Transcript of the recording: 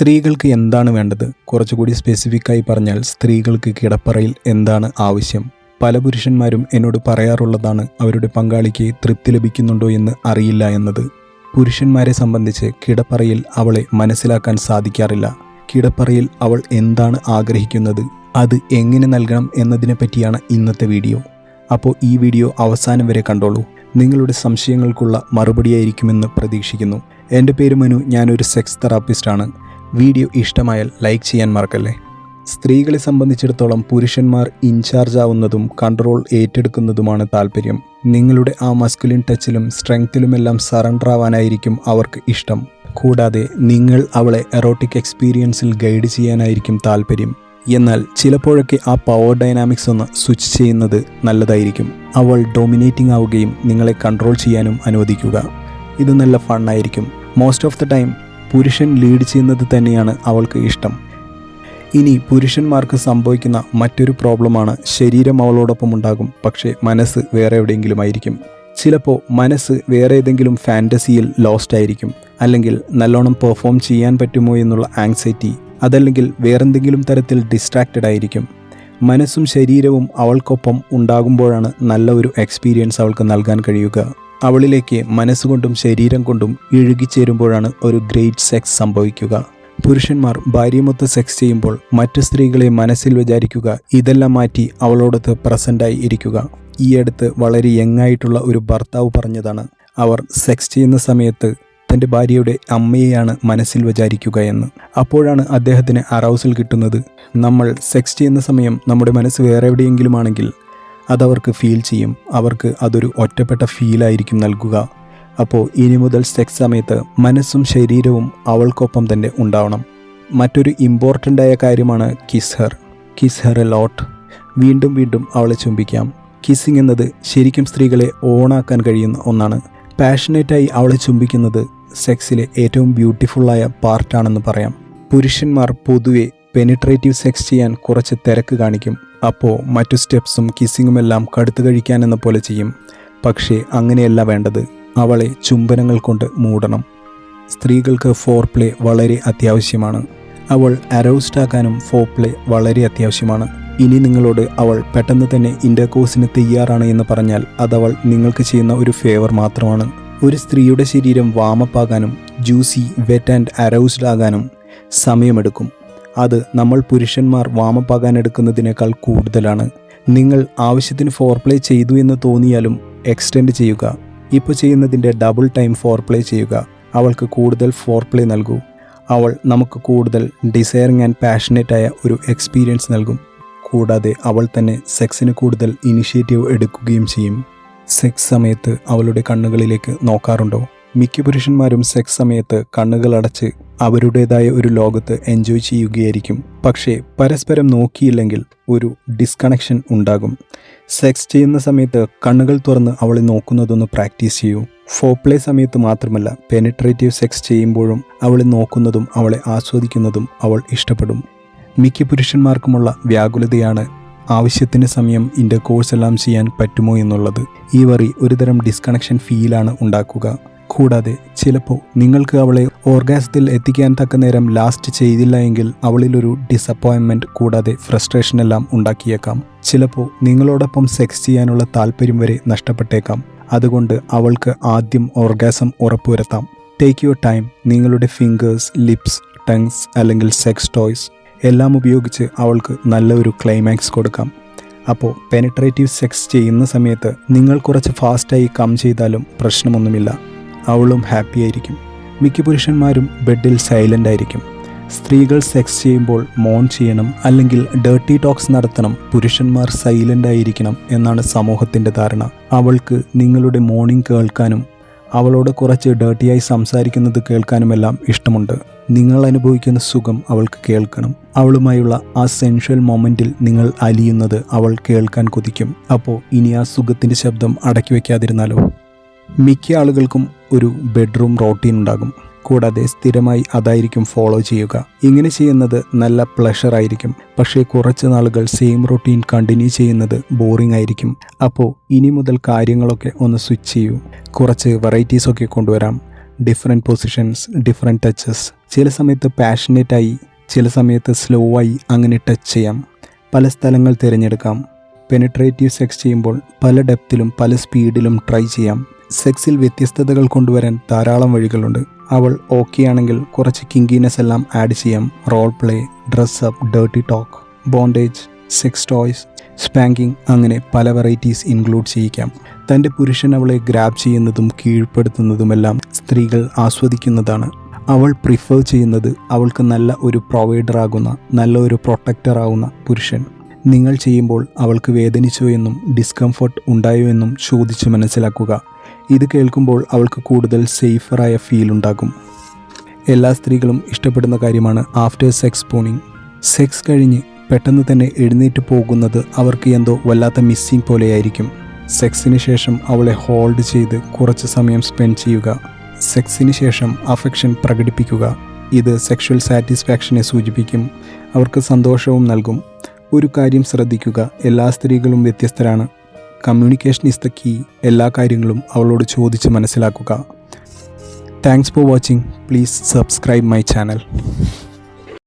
സ്ത്രീകൾക്ക് എന്താണ് വേണ്ടത്? കുറച്ചുകൂടി സ്പെസിഫിക്കായി പറഞ്ഞാൽ സ്ത്രീകൾക്ക് കിടപ്പറയിൽ എന്താണ് ആവശ്യം? പല പുരുഷന്മാരും എന്നോട് പറയാറുള്ളതാണ് അവരുടെ പങ്കാളിക്ക് തൃപ്തി ലഭിക്കുന്നുണ്ടോ എന്ന് അറിയില്ല എന്നത്. പുരുഷന്മാരെ സംബന്ധിച്ച് കിടപ്പറയിൽ അവളെ മനസ്സിലാക്കാൻ സാധിക്കാറില്ല. കിടപ്പറയിൽ അവൾ എന്താണ് ആഗ്രഹിക്കുന്നത്, അത് എങ്ങനെ നൽകണം എന്നതിനെ പറ്റിയാണ് ഇന്നത്തെ വീഡിയോ. അപ്പോൾ ഈ വീഡിയോ അവസാനം വരെ കണ്ടോളൂ. നിങ്ങളുടെ സംശയങ്ങൾക്കുള്ള മറുപടിയായിരിക്കുമെന്ന് പ്രതീക്ഷിക്കുന്നു. എൻ്റെ പേര് മനു, ഞാനൊരു സെക്സ് തെറാപ്പിസ്റ്റാണ്. വീഡിയോ ഇഷ്ടമായാൽ ലൈക്ക് ചെയ്യാൻ മറക്കല്ലേ. സ്ത്രീകളെ സംബന്ധിച്ചിടത്തോളം പുരുഷന്മാർ ഇൻചാർജ് ആവുന്നതും കൺട്രോൾ ഏറ്റെടുക്കുന്നതുമാണ് താല്പര്യം. നിങ്ങളുടെ ആ മസ്കുലിൻ ടച്ചിലും സ്ട്രെങ്ത്തിലുമെല്ലാം സറണ്ടർ ആവാനായിരിക്കും അവർക്ക് ഇഷ്ടം. കൂടാതെ നിങ്ങൾ അവളെ എറോട്ടിക് എക്സ്പീരിയൻസിൽ ഗൈഡ് ചെയ്യാനായിരിക്കും താല്പര്യം. എന്നാൽ ചിലപ്പോഴൊക്കെ ആ പവർ ഡൈനാമിക്സ് ഒന്ന് സ്വിച്ച് ചെയ്യുന്നത് നല്ലതായിരിക്കും. അവൾ ഡോമിനേറ്റിംഗ് ആവുകയും നിങ്ങളെ കൺട്രോൾ ചെയ്യാനും അനുവദിക്കുക. ഇത് നല്ല ഫണ്ണായിരിക്കും. മോസ്റ്റ് ഓഫ് ദ ടൈം പുരുഷൻ ലീഡ് ചെയ്യുന്നത് തന്നെയാണ് അവൾക്ക് ഇഷ്ടം. ഇനി പുരുഷന്മാർക്ക് സംഭവിക്കുന്ന മറ്റൊരു പ്രോബ്ലമാണ് ശരീരം അവളോടൊപ്പം ഉണ്ടാകും, പക്ഷേ മനസ്സ് വേറെ എവിടെയെങ്കിലും ആയിരിക്കും. ചിലപ്പോൾ മനസ്സ് വേറെ ഏതെങ്കിലും ഫാൻറ്റസിയിൽ ലോസ്റ്റ് ആയിരിക്കും, അല്ലെങ്കിൽ നല്ലോണം പെർഫോം ചെയ്യാൻ പറ്റുമോ എന്നുള്ള ആങ്സൈറ്റി, അതല്ലെങ്കിൽ വേറെന്തെങ്കിലും തരത്തിൽ ഡിസ്ട്രാക്റ്റഡ് ആയിരിക്കും. മനസ്സും ശരീരവും അവൾക്കൊപ്പം ഉണ്ടാകുമ്പോഴാണ് നല്ല ഒരു എക്സ്പീരിയൻസ് അവൾക്ക് നൽകാൻ കഴിയുക. അവളിലേക്ക് മനസ്സുകൊണ്ടും ശരീരം കൊണ്ടും ഇഴുകിച്ചേരുമ്പോഴാണ് ഒരു ഗ്രേറ്റ് സെക്സ് സംഭവിക്കുക. പുരുഷന്മാർ ഭാര്യമൊത്ത് സെക്സ് ചെയ്യുമ്പോൾ മറ്റു സ്ത്രീകളെ മനസ്സിൽ വിചാരിക്കുക, ഇതെല്ലാം മാറ്റി അവളോടൊത്ത് പ്രസൻ്റായി ഇരിക്കുക. ഈ അടുത്ത് വളരെ യങ്ങായിട്ടുള്ള ഒരു ഭർത്താവ് പറഞ്ഞതാണ്, അവർ സെക്സ് ചെയ്യുന്ന സമയത്ത് തൻ്റെ ഭാര്യയുടെ അമ്മയെയാണ് മനസ്സിൽ വിചാരിക്കുക എന്ന്. അപ്പോഴാണ് അദ്ദേഹത്തിന് അറൗസൽ കിട്ടുന്നത്. നമ്മൾ സെക്സ് ചെയ്യുന്ന സമയം നമ്മുടെ മനസ്സ് വേറെ എവിടെയെങ്കിലും ആണെങ്കിൽ അതവർക്ക് ഫീൽ ചെയ്യും. അവർക്ക് അതൊരു ഒറ്റപ്പെട്ട ഫീലായിരിക്കും നൽകുക. അപ്പോൾ ഇനി മുതൽ സെക്സ് സമയത്ത് മനസ്സും ശരീരവും അവൾക്കൊപ്പം തന്നെ ഉണ്ടാവണം. മറ്റൊരു ഇമ്പോർട്ടൻ്റ് ആയ കാര്യമാണ് കിസ് ഹെർ എ ലോട്ട്. വീണ്ടും വീണ്ടും അവളെ ചുംബിക്കാം. കിസ്സിങ് എന്നത് ശരിക്കും സ്ത്രീകളെ ഓണാക്കാൻ കഴിയുന്ന ഒന്നാണ്. പാഷനേറ്റായി അവളെ ചുംബിക്കുന്നത് സെക്സിലെ ഏറ്റവും ബ്യൂട്ടിഫുള്ളായ പാർട്ടാണെന്ന് പറയാം. പുരുഷന്മാർ പൊതുവെ പെനിട്രേറ്റീവ് സെക്സ് ചെയ്യാൻ കുറച്ച് തിരക്ക് കാണിക്കും. അപ്പോൾ മറ്റു സ്റ്റെപ്സും കിസ്സിങ്ങുമെല്ലാം കടുത്തു കഴിക്കാനെന്ന പോലെ ചെയ്യും. പക്ഷേ അങ്ങനെയല്ല വേണ്ടത്. അവളെ ചുംബനങ്ങൾ കൊണ്ട് മൂടണം. സ്ത്രീകൾക്ക് ഫോർ പ്ലേ വളരെ അത്യാവശ്യമാണ്. അവൾ അറൗസ്ഡ് ആക്കാനും ഫോർ പ്ലേ വളരെ അത്യാവശ്യമാണ്. ഇനി നിങ്ങളോട് അവൾ പെട്ടെന്ന് തന്നെ ഇൻ്റർകോഴ്സിന് തയ്യാറാണ് എന്ന് പറഞ്ഞാൽ അതവൾ നിങ്ങൾക്ക് ചെയ്യുന്ന ഒരു ഫേവർ മാത്രമാണ്. ഒരു സ്ത്രീയുടെ ശരീരം വാമപ്പാകാനും ജ്യൂസി, വെറ്റ് ആൻഡ് അറൗസ്ഡ് ആകാനും സമയമെടുക്കും. അത് നമ്മൾ പുരുഷന്മാർ വാമപ്പാകാൻ എടുക്കുന്നതിനേക്കാൾ കൂടുതലാണ്. നിങ്ങൾ ആവശ്യത്തിന് ഫോർ പ്ലേ ചെയ്തു എന്ന് തോന്നിയാലും എക്സ്റ്റെൻഡ് ചെയ്യുക. ഇപ്പോൾ ചെയ്യുന്നതിൻ്റെ ഡബിൾ ടൈം ഫോർ പ്ലേ ചെയ്യുക. അവൾക്ക് കൂടുതൽ ഫോർ പ്ലേ നൽകൂ. അവൾ നമുക്ക് കൂടുതൽ ഡിസയറിങ് ആൻഡ് പാഷനേറ്റായ ഒരു എക്സ്പീരിയൻസ് നൽകും. കൂടാതെ അവൾ തന്നെ സെക്സിന് കൂടുതൽ ഇനിഷ്യേറ്റീവ് എടുക്കുകയും ചെയ്യും. സെക്സ് സമയത്ത് അവളുടെ കണ്ണുകളിലേക്ക് നോക്കാറുണ്ടോ? മിക്ക പുരുഷന്മാരും സെക്സ് സമയത്ത് കണ്ണുകൾ അടച്ച് അവരുടേതായ ഒരു ലോകത്ത് എൻജോയ് ചെയ്യുകയായിരിക്കും. പക്ഷേ പരസ്പരം നോക്കിയില്ലെങ്കിൽ ഒരു ഡിസ്കണക്ഷൻ ഉണ്ടാകും. സെക്സ് ചെയ്യുന്ന സമയത്ത് കണ്ണുകൾ തുറന്ന് അവളെ നോക്കുന്നതൊന്ന് പ്രാക്ടീസ് ചെയ്യൂ. ഫോർപ്ലേ സമയത്ത് മാത്രമല്ല, പെനിട്രേറ്റീവ് സെക്സ് ചെയ്യുമ്പോഴും അവളെ നോക്കുന്നതും അവളെ ആസ്വദിക്കുന്നതും അവൾ ഇഷ്ടപ്പെടും. മിക്ക പുരുഷന്മാർക്കുമുള്ള വ്യാകുലതയാണ് ആവശ്യത്തിന് സമയം ഇൻ്റർകോഴ്സ് എല്ലാം ചെയ്യാൻ പറ്റുമോ എന്നുള്ളത്. ഈ വറി ഒരുതരം ഡിസ്കണക്ഷൻ ഫീലാണ് ഉണ്ടാക്കുക. കൂടാതെ ചിലപ്പോൾ നിങ്ങൾക്ക് അവളെ ഓർഗാസത്തിൽ എത്തിക്കാൻ തക്ക നേരം ലാസ്റ്റ് ചെയ്തില്ല എങ്കിൽ അവളിലൊരു ഡിസപ്പോയിൻമെൻറ്റ് കൂടാതെ ഫ്രസ്ട്രേഷൻ എല്ലാം ഉണ്ടാക്കിയേക്കാം. ചിലപ്പോൾ നിങ്ങളോടൊപ്പം സെക്സ് ചെയ്യാനുള്ള താല്പര്യം വരെ നഷ്ടപ്പെട്ടേക്കാം. അതുകൊണ്ട് അവൾക്ക് ആദ്യം ഓർഗാസം ഉറപ്പുവരുത്താം. Take your time. നിങ്ങളുടെ ഫിംഗേഴ്സ്, ലിപ്സ്, ടങ്സ് അല്ലെങ്കിൽ സെക്സ് ടോയ്സ് എല്ലാം ഉപയോഗിച്ച് അവൾക്ക് നല്ല ഒരു ക്ലൈമാക്സ് കൊടുക്കാം. അപ്പോൾ പെനിട്രേറ്റീവ് സെക്സ് ചെയ്യുന്ന സമയത്ത് നിങ്ങൾ കുറച്ച് ഫാസ്റ്റായി കം ചെയ്താലും പ്രശ്നമൊന്നുമില്ല. അവളും ഹാപ്പി ആയിരിക്കും. മിക്ക പുരുഷന്മാരും ബെഡിൽ സൈലൻ്റ് ആയിരിക്കും. സ്ത്രീകൾ സെക്സ് ചെയ്യുമ്പോൾ മോൺ ചെയ്യണം അല്ലെങ്കിൽ ഡേർട്ടി ടോക്സ് നടത്തണം, പുരുഷന്മാർ സൈലൻ്റ് ആയിരിക്കണം എന്നാണ് സമൂഹത്തിൻ്റെ ധാരണ. അവൾക്ക് നിങ്ങളുടെ മോർണിംഗ് കേൾക്കാനും അവളോട് കുറച്ച് ഡേർട്ടിയായി സംസാരിക്കുന്നത് കേൾക്കാനുമെല്ലാം ഇഷ്ടമുണ്ട്. നിങ്ങൾ അനുഭവിക്കുന്ന സുഖം അവൾക്ക് കേൾക്കണം. അവളുമായുള്ള ആ സെൻഷ്വൽ മൊമെൻറ്റിൽ നിങ്ങൾ അലിയുന്നത് അവൾ കേൾക്കാൻ കൊതിക്കും. അപ്പോൾ ഇനി ആ സുഖത്തിൻ്റെ ശബ്ദം അടക്കി വയ്ക്കാതിരുന്നാലോ? മിക്ക ആളുകൾക്കും ഒരു ബെഡ്റൂം റോട്ടീൻ ഉണ്ടാകും. കൂടാതെ സ്ഥിരമായി അതായിരിക്കും ഫോളോ ചെയ്യുക. ഇങ്ങനെ ചെയ്യുന്നത് നല്ല പ്ലഷർ ആയിരിക്കും. പക്ഷേ കുറച്ച് നാളുകൾ സെയിം റൊട്ടീൻ കണ്ടിന്യൂ ചെയ്യുന്നത് ബോറിംഗ് ആയിരിക്കും. അപ്പോൾ ഇനി മുതൽ കാര്യങ്ങളൊക്കെ ഒന്ന് സ്വിച്ച് ചെയ്യൂ. കുറച്ച് വെറൈറ്റീസൊക്കെ കൊണ്ടുവരാം. ഡിഫറെൻറ്റ് പൊസിഷൻസ്, ഡിഫറെൻറ്റ് ടച്ചസ്, ചില സമയത്ത് പാഷനേറ്റായി, ചില സമയത്ത് സ്ലോ ആയി അങ്ങനെ ടച്ച് ചെയ്യാം. പല സ്ഥലങ്ങൾ തിരഞ്ഞെടുക്കാം. പെനിട്രേറ്റീവ് സെക്സ് ചെയ്യുമ്പോൾ പല ഡെപ്തിലും പല സ്പീഡിലും ട്രൈ ചെയ്യാം. സെക്സിൽ വ്യത്യസ്തതകൾ കൊണ്ടുവരാൻ ധാരാളം വഴികളുണ്ട്. അവൾ ഓക്കെ ആണെങ്കിൽ കുറച്ച് കിങ്കിനെസ് എല്ലാം ആഡ് ചെയ്യാം. Role play, dress up, dirty talk, bondage, sex toys, spanking, അങ്ങനെ പല വെറൈറ്റീസ് ഇൻക്ലൂഡ് ചെയ്യിക്കാം. തൻ്റെ പുരുഷൻ അവളെ ഗ്രാബ് ചെയ്യുന്നതും കീഴ്പ്പെടുത്തുന്നതുമെല്ലാം സ്ത്രീകൾ ആസ്വദിക്കുന്നതാണ്. അവൾ പ്രിഫർ ചെയ്യുന്നത് അവൾക്ക് നല്ല ഒരു പ്രൊവൈഡറാകുന്ന, നല്ല ഒരു പ്രൊട്ടക്ടറാകുന്ന പുരുഷൻ. നിങ്ങൾ ചെയ്യുമ്പോൾ അവൾക്ക് വേദനിച്ചോ എന്നും ഡിസ്കംഫർട്ട് ഉണ്ടായോ എന്നും ചോദിച്ച് മനസ്സിലാക്കുക. ഇത് കേൾക്കുമ്പോൾ അവൾക്ക് കൂടുതൽ സേഫറായ ഫീൽ ഉണ്ടാകും. എല്ലാ സ്ത്രീകളും ഇഷ്ടപ്പെടുന്ന കാര്യമാണ് ആഫ്റ്റർ സെക്സ് സ്പൂണിങ്. സെക്സ് കഴിഞ്ഞ് പെട്ടെന്ന് തന്നെ എഴുന്നേറ്റ് പോകുന്നത് അവർക്ക് എന്തോ വല്ലാത്ത മിസ്സിങ് പോലെയായിരിക്കും. സെക്സിന് ശേഷം അവളെ ഹോൾഡ് ചെയ്ത് കുറച്ച് സമയം സ്പെൻഡ് ചെയ്യുക. സെക്സിന് ശേഷം അഫെക്ഷൻ പ്രകടിപ്പിക്കുക. ഇത് സെക്ഷൽ സാറ്റിസ്ഫാക്ഷനെ സൂചിപ്പിക്കും, അവർക്ക് സന്തോഷവും നൽകും. ഒരു കാര്യം ശ്രദ്ധിക്കുക, എല്ലാ സ്ത്രീകളും വ്യത്യസ്തരാണ്. Communication is the key. എല്ലാ കാര്യങ്ങളും അവളോട് ചോദിച്ച് മനസ്സിലാക്കുക. Thanks for watching. Please subscribe my channel.